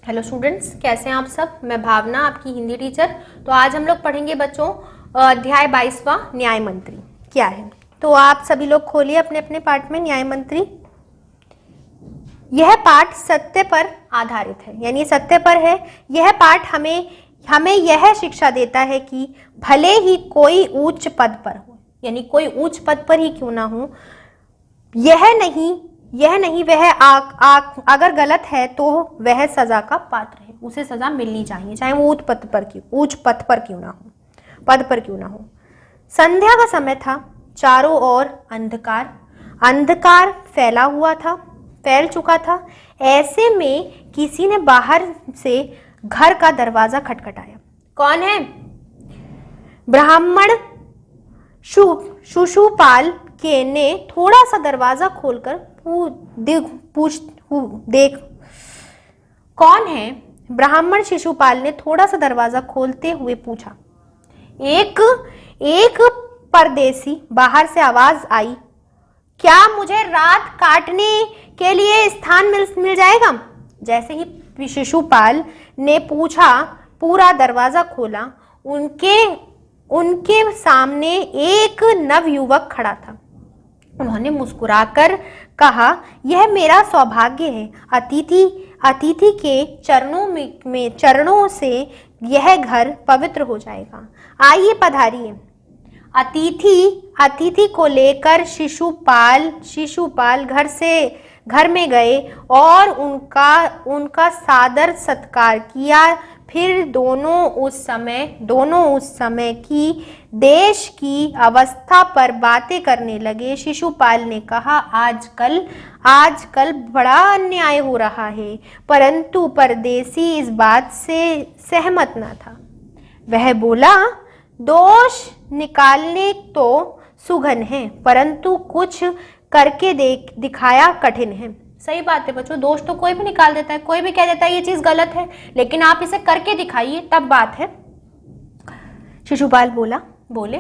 Hello students, कैसे हैं आप सब। मैं भावना, आपकी हिंदी टीचर। तो आज हम लोग पढ़ेंगे बच्चों अध्याय 22वां न्याय मंत्री क्या है। तो आप सभी लोग खोलिए अपने अपने पाठ में न्याय मंत्री। यह पाठ सत्य पर आधारित है, यानी सत्य पर है। यह पाठ हमें यह शिक्षा देता है कि भले ही कोई उच्च पद पर हो, यानी कोई उच्च पद पर ही क्यों ना हो, यह नहीं वह अगर गलत है तो वह सजा का पात्र है, उसे सजा मिलनी चाहिए, चाहे वो उच्च पद पर क्यों ना हो। संध्या का समय था, चारों ओर अंधकार फैल चुका था। ऐसे में किसी ने बाहर से घर का दरवाजा खटखटाया। कौन है? ब्राह्मण शिशुपाल के ने थोड़ा सा दरवाजा खोलकर देख कौन है? ब्राह्मण शिशुपाल ने थोड़ा सा दरवाजा खोलते हुए पूछा। एक परदेसी बाहर से आवाज आई, क्या मुझे रात काटने के लिए स्थान मिल जाएगा? जैसे ही शिशुपाल ने पूरा दरवाजा खोला, उनके सामने एक नवयुवक खड़ा था। उन्होंने मुस्कुराकर कहा, यह मेरा सौभाग्य है। अतिथि के चरणों से यह घर पवित्र हो जाएगा। आइए पधारिए। अतिथि को लेकर शिशुपाल घर में गए और उनका सादर सत्कार किया। फिर दोनों उस समय की देश की अवस्था पर बातें करने लगे। शिशुपाल ने कहा, आजकल बड़ा अन्याय हो रहा है, परंतु परदेसी इस बात से सहमत न था। वह बोला, दोष निकालने तो सुगन है, परंतु कुछ करके दिखाया कठिन है। सही बात है बच्चों, दोष तो कोई भी निकाल देता है, कोई भी कह देता है ये चीज गलत है, लेकिन आप इसे करके दिखाइए तब बात है। शिशुपाल बोले,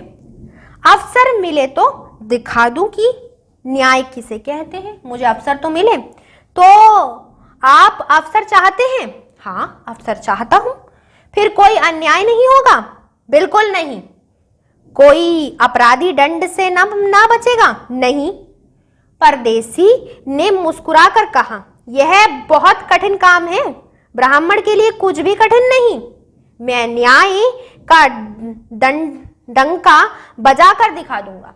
अवसर मिले तो दिखा दूं कि न्याय किसे कहते हैं। मुझे अवसर तो मिले। तो आप अवसर चाहते हैं? हाँ, अवसर चाहता हूं। फिर कोई अन्याय नहीं होगा? बिल्कुल नहीं। कोई अपराधी दंड से ना बचेगा? नहीं। परदेसी ने मुस्कुराकर कहा, यह बहुत कठिन काम है, ब्राह्मण के लिए कुछ भी कठिन नहीं। मैं न्याय का डंका बजाकर दिखा दूंगा।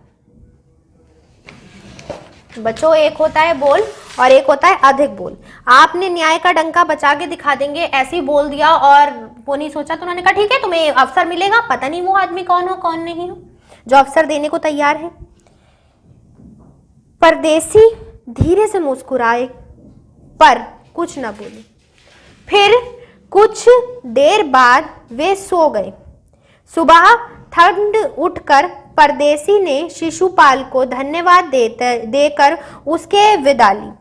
बच्चों, एक होता है बोल और एक होता है अधिक बोल। आपने न्याय का डंका बजा के दिखा देंगे ऐसे ही बोल दिया और वो नहीं सोचा, तो उन्होंने कहा ठीक है तुम्हें अवसर मिलेगा। पता नहीं वो आदमी कौन हो कौन नहीं हो जो अवसर देने को तैयार है। परदेसी धीरे से मुस्कुराए पर कुछ न बोले। फिर कुछ देर बाद वे सो गए। सुबह ठंड उठकर परदेसी ने शिशुपाल को धन्यवाद देकर उसके विदा ली।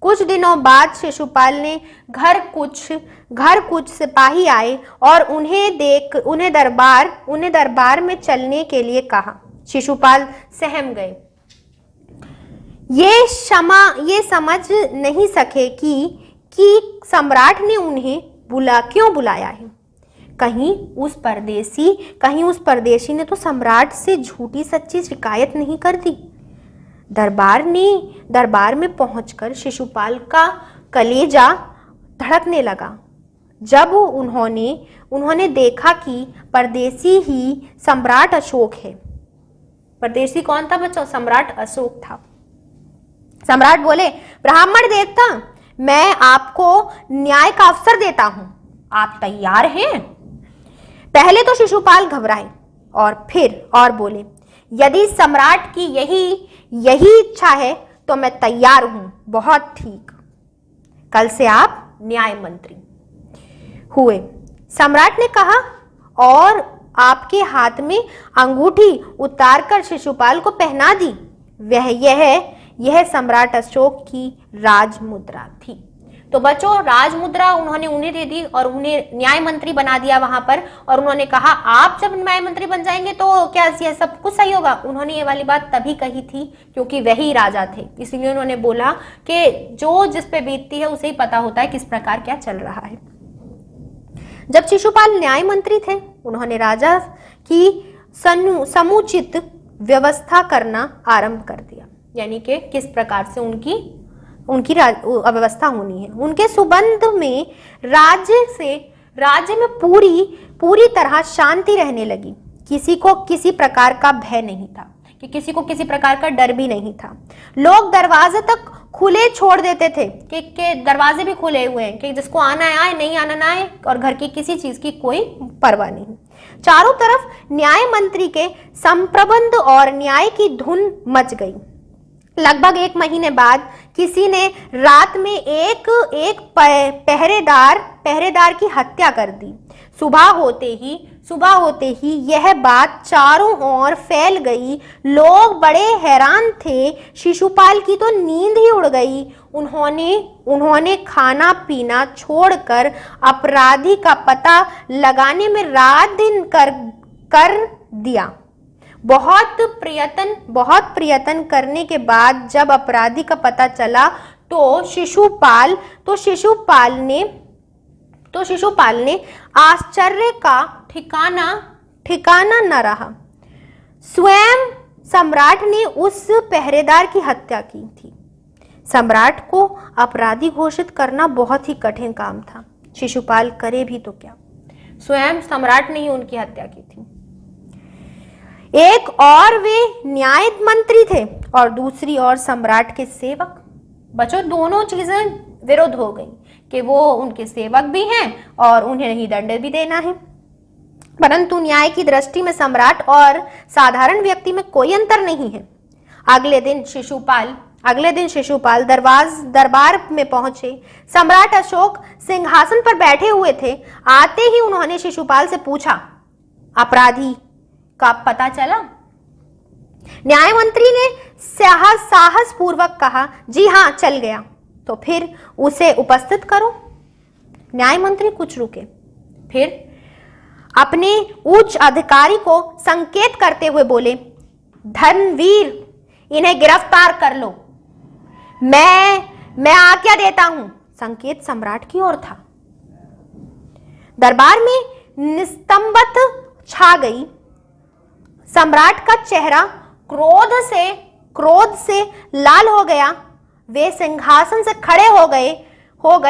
कुछ दिनों बाद शिशुपाल ने घर कुछ सिपाही आए और उन्हें दरबार में चलने के लिए कहा। शिशुपाल सहम गए। ये समझ नहीं सके कि सम्राट ने उन्हें क्यों बुलाया है। कहीं उस परदेशी ने तो सम्राट से झूठी सच्ची शिकायत नहीं कर दी। दरबार में पहुंचकर शिशुपाल का कलेजा धड़कने लगा जब उन्होंने देखा कि परदेसी ही सम्राट अशोक है। परदेसी कौन था बच्चों? सम्राट अशोक था। सम्राट बोले, ब्राह्मण देवता, मैं आपको न्याय का अवसर देता हूं, आप तैयार हैं? पहले तो शिशुपाल घबराए और बोले, यदि सम्राट की यही इच्छा है तो मैं तैयार हूं। बहुत ठीक, कल से आप न्याय मंत्री हुए। सम्राट ने कहा और आपके हाथ में अंगूठी उतारकर शिशुपाल को पहना दी। यह सम्राट अशोक की राजमुद्रा थी। तो बच्चों, राजमुद्रा उन्हें दे दी और उन्हें न्याय मंत्री बना दिया वहां पर। और उन्होंने कहा, आप जब न्याय मंत्री बन जाएंगे तो क्या यह सब कुछ सही होगा? उन्होंने ये वाली बात तभी कही थी क्योंकि वही राजा थे, इसलिए उन्होंने बोला कि जो जिस पे बीतती है उसे ही पता होता है किस प्रकार क्या चल रहा है। जब शिशुपाल न्याय मंत्री थे, उन्होंने राजा की समुचित व्यवस्था करना आरंभ कर दिया, यानी कि किस प्रकार से उनकी व्यवस्था होनी है। उनके सुबंध में राज्य में पूरी तरह शांति रहने लगी। किसी को किसी प्रकार का भय नहीं था, कि किसी को किसी प्रकार का डर भी नहीं था। लोग दरवाजे तक खुले छोड़ देते थे कि दरवाजे भी खुले हुए हैं, कि जिसको आना है आए, नहीं आना ना आए, और घर की किसी चीज की कोई परवाह नहीं। चारों तरफ न्याय मंत्री के संप्रबंध और न्याय की धुन मच गई। लगभग 1 महीने बाद किसी ने रात में एक पहरेदार की हत्या कर दी। सुबह होते ही यह बात चारों ओर फैल गई। लोग बड़े हैरान थे। शिशुपाल की तो नींद ही उड़ गई। उन्होंने खाना पीना छोड़कर अपराधी का पता लगाने में रात दिन कर दिया। बहुत प्रयत्न करने के बाद जब अपराधी का पता चला तो शिशुपाल ने आश्चर्य का ठिकाना न रहा। स्वयं सम्राट ने उस पहरेदार की हत्या की थी। सम्राट को अपराधी घोषित करना बहुत ही कठिन काम था। शिशुपाल करे भी तो क्या, स्वयं सम्राट ने ही उनकी हत्या की थी। एक और वे न्याय मंत्री थे और दूसरी ओर सम्राट के सेवक। बच्चों, दोनों चीजें विरोध हो गई कि वो उनके सेवक भी हैं और उन्हें ही दंड भी देना है। परंतु न्याय की दृष्टि में सम्राट और साधारण व्यक्ति में कोई अंतर नहीं है। अगले दिन शिशुपाल दरबार में पहुंचे। सम्राट अशोक सिंहासन पर बैठे हुए थे। आते ही उन्होंने शिशुपाल से पूछा, अपराधी का पता चला? न्याय मंत्री ने साहस पूर्वक कहा, जी हाँ, चल गया। तो फिर उसे उपस्थित करो। न्याय मंत्री कुछ रुके, फिर अपने उच्च अधिकारी को संकेत करते हुए बोले, धर्मवीर, इन्हें गिरफ्तार कर लो। मैं आज्ञा देता हूं। संकेत सम्राट की ओर था। दरबार में निस्तंभता छा गई। सम्राट का चेहरा क्रोध से लाल हो गया। वे सिंहासन से खड़े हो गए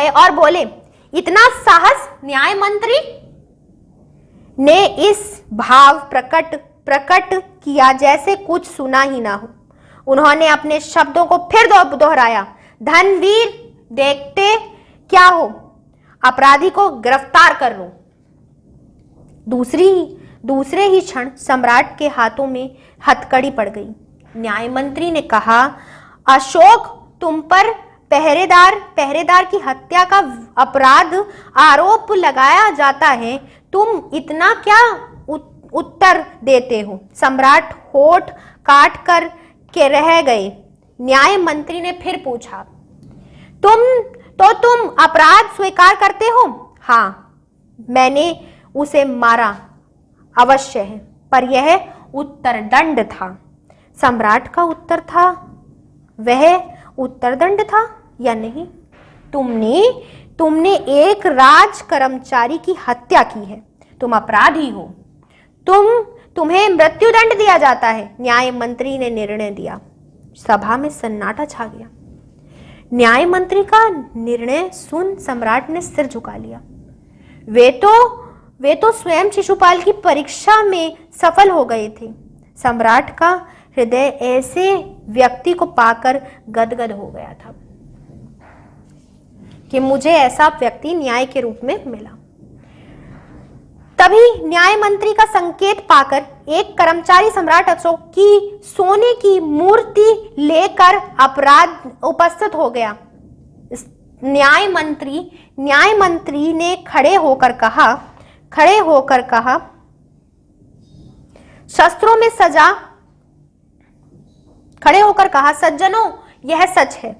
और बोले, इतना साहस? न्याय मंत्री ने इस भाव प्रकट किया जैसे कुछ सुना ही ना हो। उन्होंने अपने शब्दों को फिर दोहराया, धनवीर, देखते क्या हो, अपराधी को गिरफ्तार कर लो। दूसरे ही क्षण सम्राट के हाथों में हथकड़ी पड़ गई। न्याय मंत्री ने कहा, अशोक, तुम पर पहरेदार की हत्या का अपराध आरोप लगाया जाता है। तुम इतना क्या उत्तर देते हो? सम्राट होठ काट कर के रह गए। न्याय मंत्री ने फिर पूछा, तुम अपराध स्वीकार करते हो? हाँ, मैंने उसे मारा अवश्य है, पर यह उत्तरदंड था। सम्राट का उत्तर था, वह उत्तरदंड था या नहीं? तुमने एक राज कर्मचारी की हत्या की है, तुम अपराधी हो, तुम्हें मृत्युदंड दिया जाता है। न्याय मंत्री ने निर्णय दिया। सभा में सन्नाटा छा गया। न्याय मंत्री का निर्णय सुन सम्राट ने सिर झुका लिया। वे तो स्वयं शिशुपाल की परीक्षा में सफल हो गए थे। सम्राट का हृदय ऐसे व्यक्ति को पाकर गदगद हो गया था कि मुझे ऐसा व्यक्ति न्याय के रूप में मिला। तभी न्याय मंत्री का संकेत पाकर एक कर्मचारी सम्राट अशोक की सोने की मूर्ति लेकर अपराध उपस्थित हो गया। न्याय मंत्री ने खड़े होकर कहा, शस्त्रों में सजा, खड़े होकर कहा, सज्जनों, यह सच है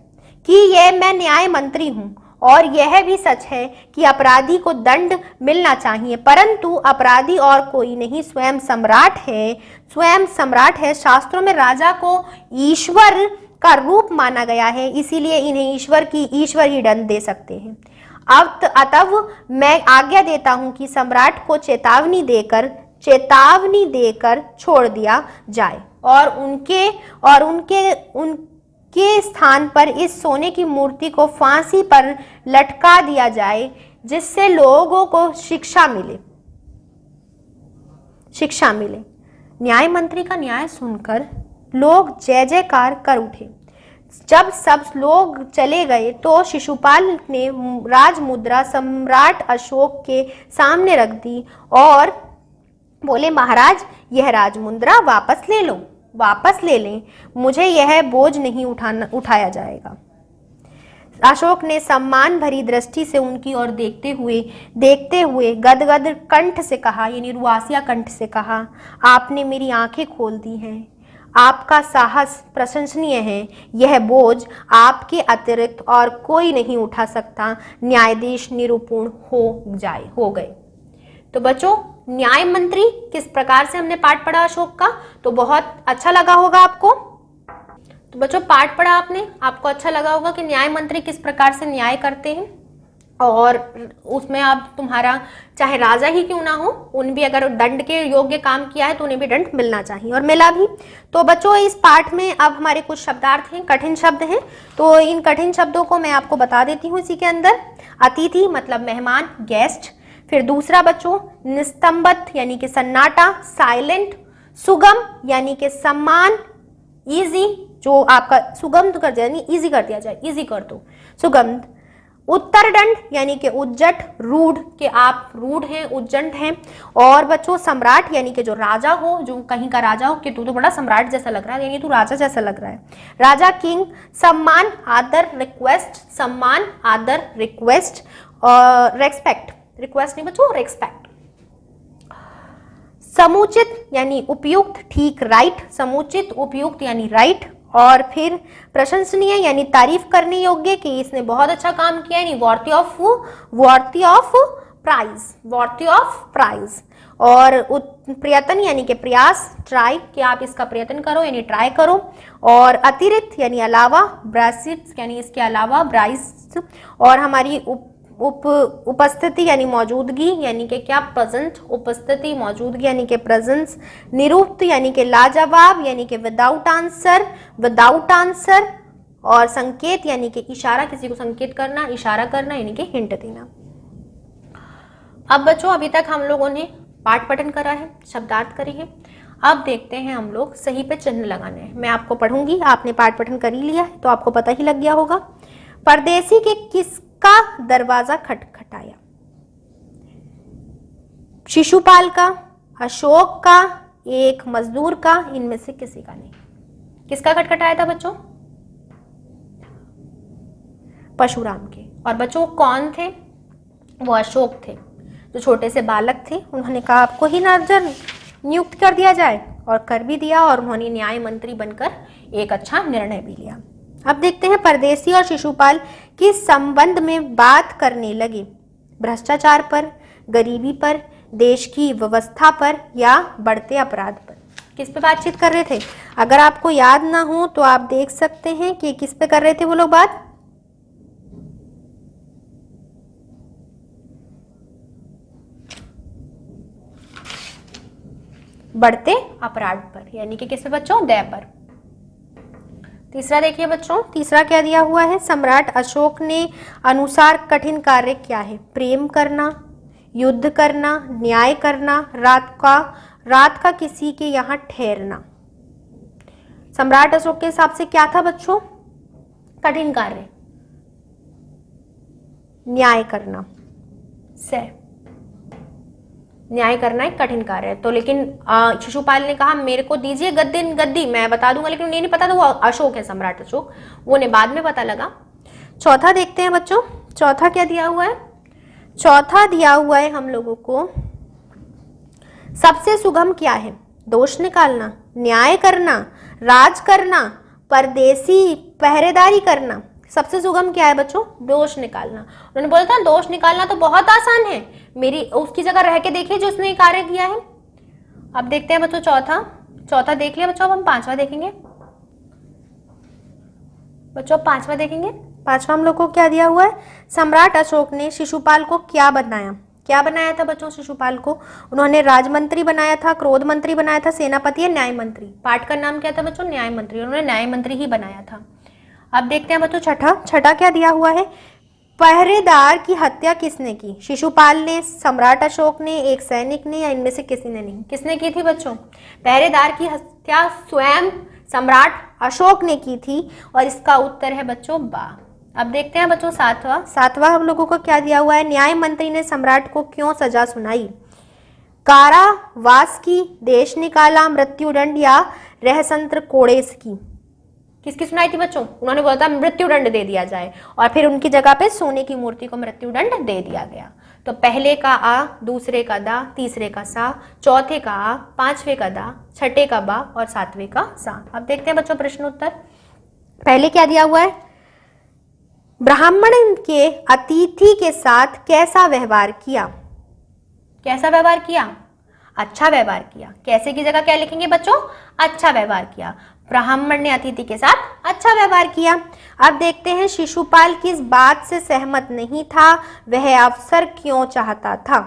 कि मैं न्याय मंत्री हूं और यह भी सच है कि अपराधी को दंड मिलना चाहिए, परंतु अपराधी और कोई नहीं, स्वयं सम्राट है। शास्त्रों में राजा को ईश्वर का रूप माना गया है, इसीलिए इन्हें ईश्वर ही दंड दे सकते हैं। अतः मैं आज्ञा देता हूं कि सम्राट को चेतावनी देकर छोड़ दिया जाए और उनके स्थान पर इस सोने की मूर्ति को फांसी पर लटका दिया जाए, जिससे लोगों को शिक्षा मिले। न्याय मंत्री का न्याय सुनकर लोग जय जयकार कर उठे। जब सब लोग चले गए तो शिशुपाल ने राजमुद्रा सम्राट अशोक के सामने रख दी और बोले, महाराज यह राजमुद्रा वापस ले लें, मुझे यह बोझ नहीं उठाया जाएगा। अशोक ने सम्मान भरी दृष्टि से उनकी ओर देखते हुए गदगद कंठ से कहा, यानी रुआसिया कंठ से कहा, आपने मेरी आंखें खोल दी हैं, आपका साहस प्रशंसनीय है, यह बोझ आपके अतिरिक्त और कोई नहीं उठा सकता। न्यायाधीश निरूपण हो गए। तो बच्चों, न्याय मंत्री किस प्रकार से हमने पाठ पढ़ा अशोक का, तो बहुत अच्छा लगा होगा आपको। तो बच्चों, पाठ पढ़ा आपने, आपको अच्छा लगा होगा कि न्याय मंत्री किस प्रकार से न्याय करते हैं, और उसमें आप तुम्हारा चाहे राजा ही क्यों ना हो, उन भी अगर दंड के योग्य काम किया है तो उन्हें भी दंड मिलना चाहिए, और मिला भी। तो बच्चों, इस पाठ में अब हमारे कुछ शब्दार्थ हैं, कठिन शब्द हैं, तो इन कठिन शब्दों को मैं आपको बता देती हूँ इसी के अंदर। अतिथि मतलब मेहमान, गेस्ट। फिर दूसरा बच्चों, निस्तंभत यानी कि सन्नाटा, साइलेंट। सुगम यानी कि सम्मान, इजी, जो आपका सुगम कर दिया, यानी इजी कर दिया जाए, इजी कर दो, सुगम। उत्तरदंड यानी कि उज्जट, रूढ़, कि आप रूढ़ हैं, उज्जट हैं। और बच्चों, सम्राट यानी कि जो राजा हो, जो कहीं का राजा हो, कि तू तो बड़ा सम्राट जैसा लग रहा है, यानी तू राजा जैसा लग रहा है, राजा, किंग। सम्मान, आदर, रिक्वेस्ट, सम्मान, आदर, रिक्वेस्ट, और रेस्पेक्ट, रिक्वेस्ट नहीं बच्चों, रेस्पेक्ट। समुचित यानी उपयुक्त, ठीक, राइट, समुचित, उपयुक्त यानी राइट। और फिर प्रशंसनीय यानी तारीफ करने योग्य, कि इसने बहुत अच्छा काम किया, यानी वर्दी ऑफ प्राइज। और प्रयत्न यानी कि प्रयास, ट्राई, कि आप इसका प्रयत्न करो, यानी ट्राई करो। और अतिरिक्त यानी अलावा, ब्रासिट्स यानी इसके अलावा, ब्राइस। और हमारी उपस्थिति यानी मौजूदगी, यानी कि क्या, प्रेजेंट, उपस्थिति, मौजूदगी यानी कि प्रेजेंस। निरुक्त यानी कि लाजवाब, यानी कि विदाउट आंसर। और संकेत यानी कि इशारा, किसी को संकेत करना, इशारा करना, यानी कि हिंट देना। अब बच्चों, अभी तक हम लोगों ने पाठ पठन करा है, शब्दार्थ करे हैं। अब देखते हैं हम लोग सही पे चिन्ह लगाने हैं। मैं आपको पढ़ूंगी, आपने पाठ पठन कर ही लिया है तो आपको पता ही लग गया होगा। परदेसी के किसका दरवाजा खटखटाया? शिशुपाल का, अशोक का, एक मजदूर का, इनमें से किसी का नहीं। किसका खटखटाया था बच्चों? परशुराम के। और बच्चों कौन थे? वो अशोक थे, जो छोटे से बालक थे। उन्होंने कहा आपको ही नजर नियुक्त कर दिया जाए, और कर भी दिया, और उन्होंने न्याय मंत्री बनकर एक अच्छा निर्णय भी लिया। अब देखते हैं, परदेसी और शिशुपाल किस संबंध में बात करने लगे? भ्रष्टाचार पर, गरीबी पर, देश की व्यवस्था पर, या बढ़ते अपराध पर? किस पे बातचीत कर रहे थे? अगर आपको याद ना हो तो आप देख सकते हैं कि किस पे कर रहे थे वो लोग बात। बढ़ते अपराध पर, यानी कि किस पे बच्चों? दया पर। तीसरा देखिए बच्चों, तीसरा क्या दिया हुआ है? सम्राट अशोक ने अनुसार कठिन कार्य क्या है? प्रेम करना, युद्ध करना, न्याय करना, रात का किसी के यहाँ ठहरना। सम्राट अशोक के हिसाब से क्या था बच्चों? कठिन कार्य, न्याय करना से न्याय करना एक कठिन कार्य है। तो लेकिन शिशुपाल ने कहा मेरे को दीजिए गद्दी, मैं बता दूंगा, लेकिन उन्हें नहीं पता था वो अशोक है, सम्राट अशोक। वो ने बाद में पता लगा। चौथा देखते हैं बच्चों, चौथा क्या दिया हुआ है? चौथा दिया हुआ है हम लोगों को, सबसे सुगम क्या है? दोष निकालना, न्याय करना, राज करना, परदेसी पहरेदारी करना। सबसे सुगम क्या है बच्चों? दोष निकालना। उन्होंने बोला था दोष निकालना तो बहुत आसान है, मेरी उसकी जगह रह के देखिए जो उसने कार्य किया है। अब देखते हैं बच्चों चौथा देख लिया बच्चों। अब हम पांचवा देखेंगे बच्चों, पांचवा देखेंगे। पांचवा हम लोग को क्या दिया हुआ है, सम्राट अशोक ने शिशुपाल को क्या बनाया, क्या बनाया था बच्चों शिशुपाल को, उन्होंने राजमंत्री बनाया था, क्रोध मंत्री बनाया था, सेनापति या न्याय मंत्री। पाठ का नाम क्या था बच्चों, न्याय मंत्री, उन्होंने न्याय मंत्री ही बनाया था। अब देखते हैं बच्चों छठा क्या दिया हुआ है, पहरेदार की हत्या किसने की, शिशुपाल ने, सम्राट अशोक ने, एक सैनिक ने, या इनमें से किसी ने नहीं। किसने की थी बच्चों, पहरेदार की हत्या स्वयं सम्राट अशोक ने की थी, और इसका उत्तर है बच्चों बा। अब देखते हैं बच्चों सातवां हम लोगों को क्या दिया हुआ है, न्याय मंत्री ने सम्राट को क्यों सजा सुनाई, कारावास की, देश निकाला, मृत्युदंड या रहसंत्र कोड़ेस की। किसकी सुनाई थी बच्चों, उन्होंने बोला था मृत्युदंड दे दिया जाए, और फिर उनकी जगह पे सोने की मूर्ति को मृत्युदंड दे दिया गया। तो पहले का आ, दूसरे का दा, तीसरे का सा, चौथे का आ, पांचवे का दा, छठे का बा और सातवें का सा। अब देखते हैं बच्चों प्रश्न उत्तर। पहले क्या दिया हुआ है, ब्राह्मण के अतिथि के साथ कैसा व्यवहार किया, कैसा व्यवहार किया, अच्छा व्यवहार किया। कैसे की जगह क्या लिखेंगे बच्चों, अच्छा व्यवहार किया। ब्राह्मण ने अतिथि के साथ अच्छा व्यवहार किया। अब देखते हैं शिशुपाल किस बात से सहमत नहीं था, वह अवसर क्यों चाहता था।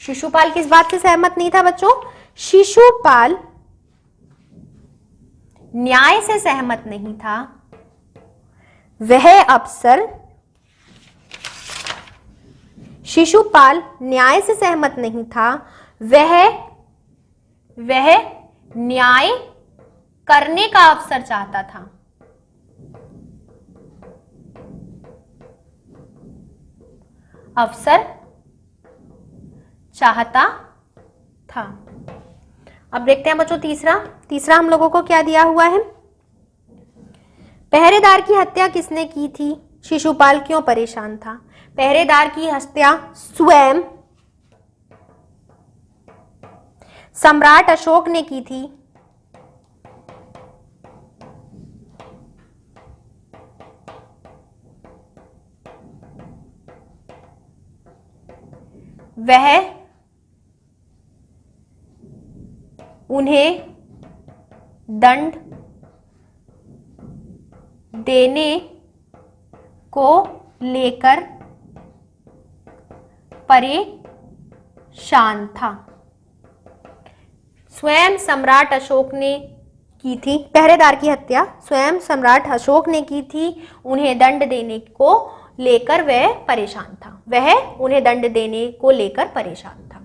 शिशुपाल किस बात से सहमत नहीं था बच्चों, शिशुपाल न्याय से सहमत नहीं था, वह अवसर, शिशुपाल न्याय से सहमत नहीं था, वह न्याय करने का अवसर चाहता था। अवसर चाहता था। अब देखते हैं बच्चों तीसरा हम लोगों को क्या दिया हुआ है, पहरेदार की हत्या किसने की थी, शिशुपाल क्यों परेशान था। पहरेदार की हत्या स्वयं सम्राट अशोक ने की थी, वह उन्हें दंड देने को लेकर परेशान था। स्वयं सम्राट अशोक ने की थी, पहरेदार की हत्या स्वयं सम्राट अशोक ने की थी, उन्हें दंड देने को लेकर वह परेशान था, वह उन्हें दंड देने को लेकर परेशान था।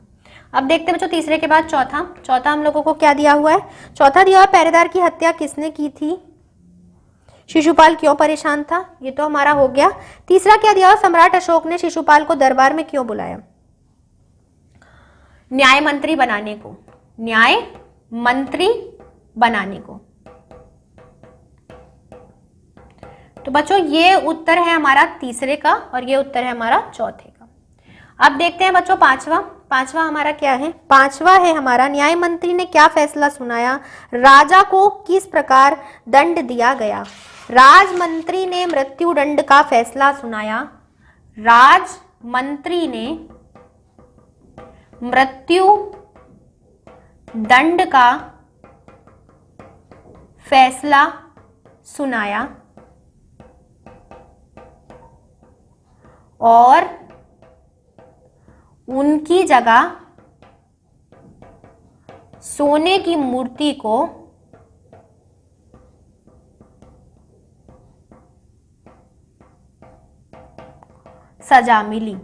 अब देखते हैं बच्चों तीसरे के बाद चौथा हम लोगों को क्या दिया हुआ है, चौथा दिया हुआ पहरेदार की हत्या किसने की थी, शिशुपाल क्यों परेशान था, ये तो हमारा हो गया। तीसरा क्या दिया हुआ, सम्राट अशोक ने शिशुपाल को दरबार में क्यों बुलाया, न्याय मंत्री बनाने को, न्याय मंत्री बनाने को। तो बच्चों ये उत्तर है हमारा तीसरे का और ये उत्तर है हमारा चौथे का। अब देखते हैं बच्चों पांचवा हमारा क्या है, पांचवा है हमारा न्याय मंत्री ने क्या फैसला सुनाया, राजा को किस प्रकार दंड दिया गया। राजमंत्री ने मृत्युदंड का फैसला सुनाया, राजमंत्री ने मृत्यु दंड का फैसला सुनाया और उनकी जगह सोने की मूर्ति को सजा मिली।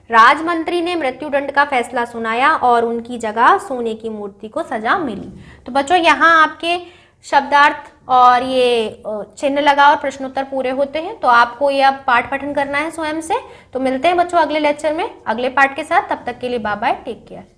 राजमंत्री ने मृत्युदंड का फैसला सुनाया और उनकी जगह सोने की मूर्ति को सजा मिली। तो बच्चों यहाँ आपके शब्दार्थ और ये चिन्ह लगा और प्रश्नोत्तर पूरे होते हैं। तो आपको ये अब पाठ पठन करना है स्वयं से। तो मिलते हैं बच्चों अगले लेक्चर में अगले पाठ के साथ। तब तक के लिए बाय बाय, टेक केयर।